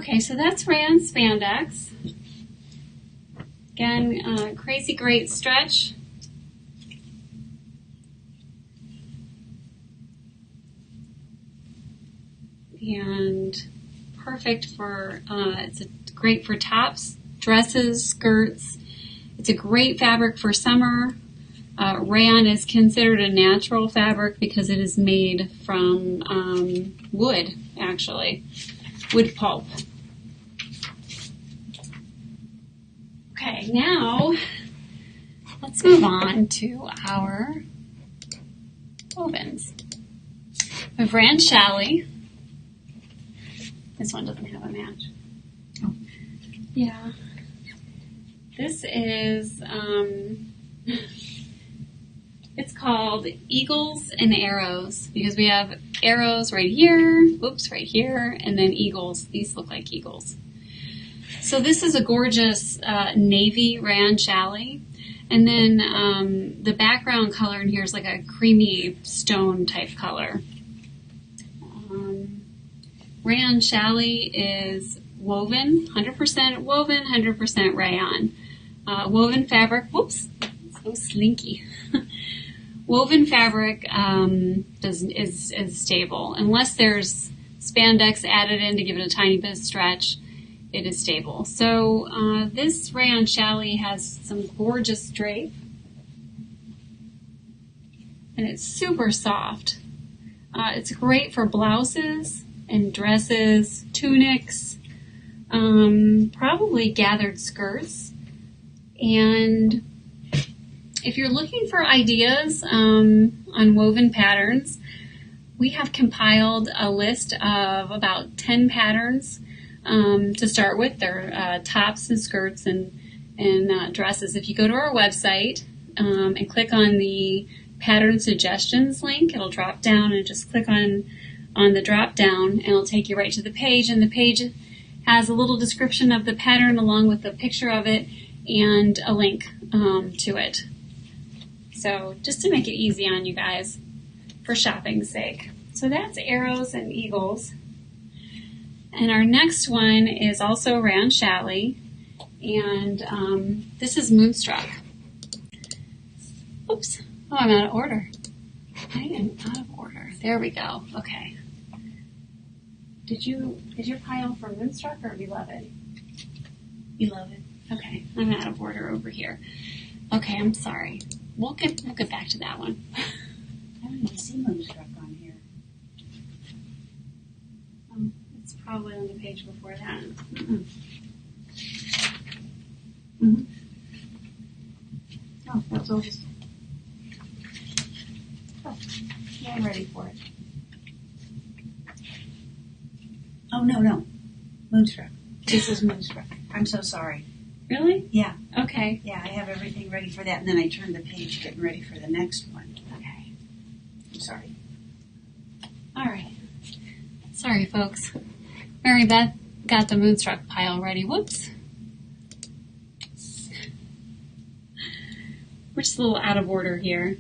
Okay, so that's Rayon Spandex. Again, crazy great stretch. And perfect for, it's great for tops, dresses, skirts. It's a great fabric for summer. Rayon is considered a natural fabric because it is made from wood, actually, wood pulp. Okay, now let's move on to our wovens. We have Rayon Challis. This one doesn't have a match. Oh. Yeah. This is, it's called Eagles and Arrows because we have arrows right here, oops, right here, and then eagles. These look like eagles. So this is a gorgeous navy Rayon Challis. And then the background color in here is like a creamy stone type color. Rayon Challis is woven, 100% woven, 100% rayon. Woven fabric, whoops, so slinky. Woven fabric is stable. Unless there's spandex added in to give it a tiny bit of stretch, it is stable. So this Rayon Challis has some gorgeous drape. And it's super soft. It's great for blouses and dresses, tunics, probably gathered skirts. And if you're looking for ideas on woven patterns, we have compiled a list of about 10 patterns to start with. They're tops and skirts and dresses. If you go to our website and click on the pattern suggestions link, it'll drop down, and just click on the drop down and it'll take you right to the page, and the page has a little description of the pattern along with a picture of it and a link to it. So just to make it easy on you guys for shopping's sake. So that's arrows and eagles. And our next one is also Rayon Challis, and this is Moonstruck. Oops, oh, I'm out of order. I am out of order. There we go. Okay. Did your pile for Moonstruck or Beloved? Beloved. Okay, I'm out of order over here. Okay, I'm sorry. We'll get back to that one. I don't even see Moonstruck on here. It's probably on the page before that. Oh, that's all just. Oh, yeah, I'm ready for it. Oh, no. Moonstruck. This is Moonstruck. I'm so sorry. Really? Yeah. Okay. Yeah, I have everything ready for that, and then I turned the page getting ready for the next one. Okay. I'm sorry. All right. Sorry, folks. Mary Beth got the Moonstruck pile ready. Whoops. We're just a little out of order here.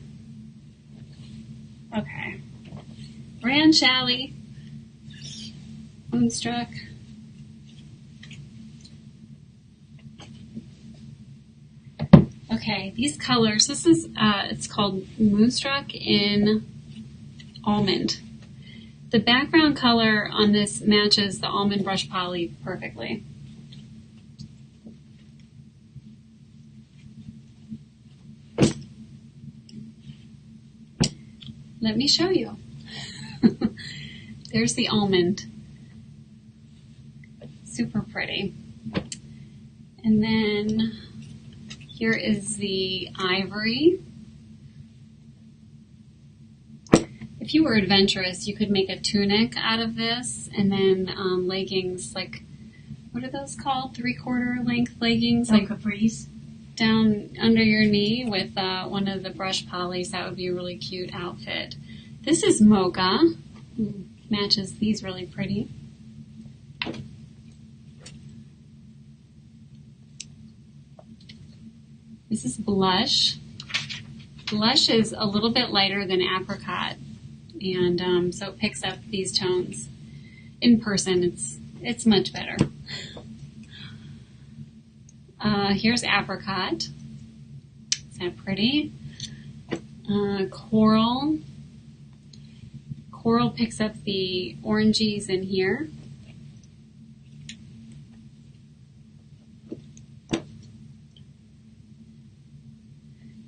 Okay. Rayon Challis, Moonstruck. Okay, these colors, this is, it's called Moonstruck in Almond. The background color on this matches the almond brush poly perfectly. Let me show you. There's the almond. Super pretty. And then here is the ivory. If you were adventurous, you could make a tunic out of this, and then leggings, like, what are those called? 3/4 length leggings? Like capris? Down under your knee with one of the brush polys. That would be a really cute outfit. This is mocha. Matches these really pretty. This is blush. Blush is a little bit lighter than apricot, and so it picks up these tones. In person, it's much better. Here's apricot. Isn't that pretty? Coral. Coral picks up the oranges in here.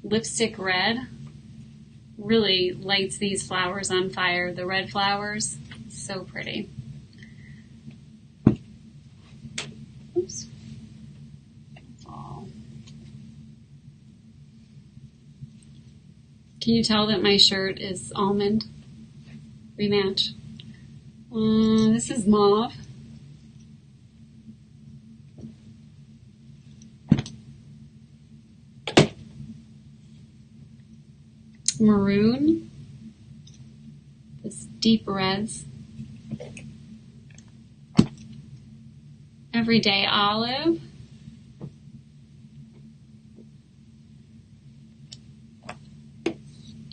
Lipstick red really lights these flowers on fire. The red flowers, so pretty. Oops. That's all. Can you tell that my shirt is almond? Rematch. This is mauve. Maroon. This deep reds. Everyday olive.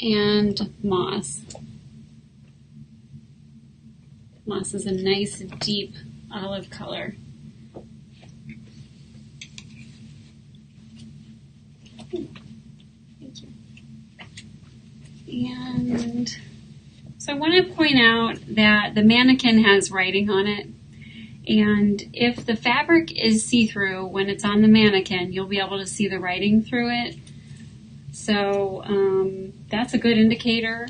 And moss. Moss is a nice deep olive color. Thank you. And so I want to point out that the mannequin has writing on it. And if the fabric is see-through when it's on the mannequin, you'll be able to see the writing through it. So that's a good indicator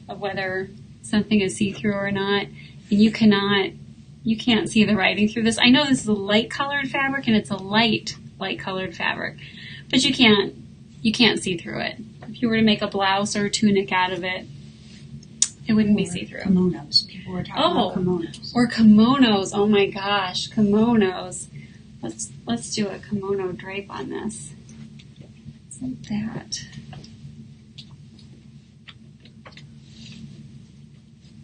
of whether something is see-through or not. And you can't see the writing through this. I know this is a light colored fabric and it's a light colored fabric, but you can't see through it. If you were to make a blouse or a tunic out of it, it wouldn't be see-through. Kimonos. People were talking about kimonos. Or kimonos. Oh my gosh, kimonos. Let's do a kimono drape on this. Isn't that?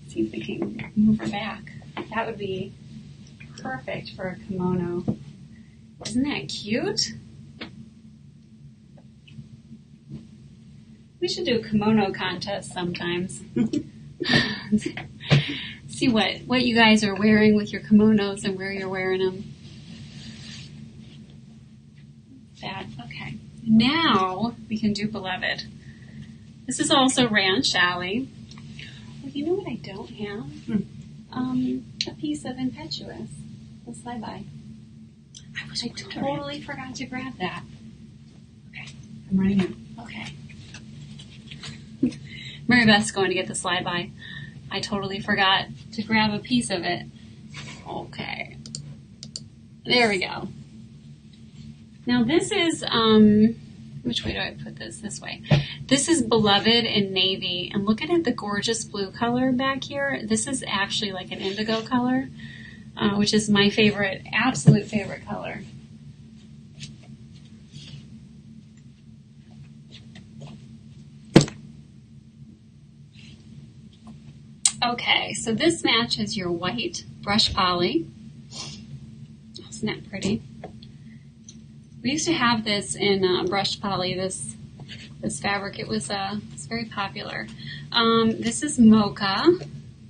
See if we can move her back. That would be perfect for a kimono. Isn't that cute? We should do a kimono contest sometimes. See what you guys are wearing with your kimonos and where you're wearing them. That, okay. Now we can do Beloved. This is also Rayon Challis. Well, you know what I don't have? A piece of Impetuous. The slide by. I totally forgot to grab that. Okay, I'm running in. Okay. Mary Beth's going to get the slide by. I totally forgot to grab a piece of it. Okay. There we go. Now this is, which way do I put this? This way. This is Beloved in navy. And look at the gorgeous blue color back here. This is actually like an indigo color, which is my favorite, absolute favorite color. Okay, so this matches your white brush poly. Isn't that pretty? We used to have this in brush poly, this fabric. It was it's very popular. This is mocha.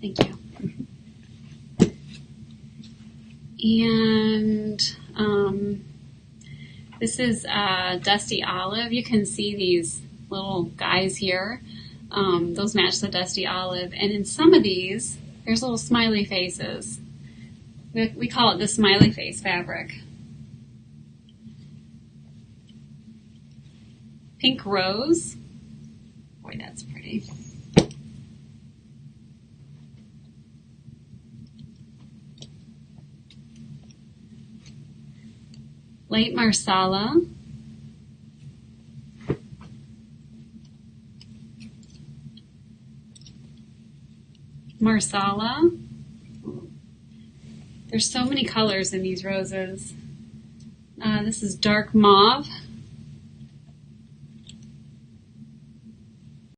Thank you. And this is dusty olive. You can see these little guys here. Those match the dusty olive. And in some of these, there's little smiley faces. We call it the smiley face fabric. Pink rose. Boy, that's pretty. Light marsala. Marsala. There's so many colors in these roses. This is dark mauve.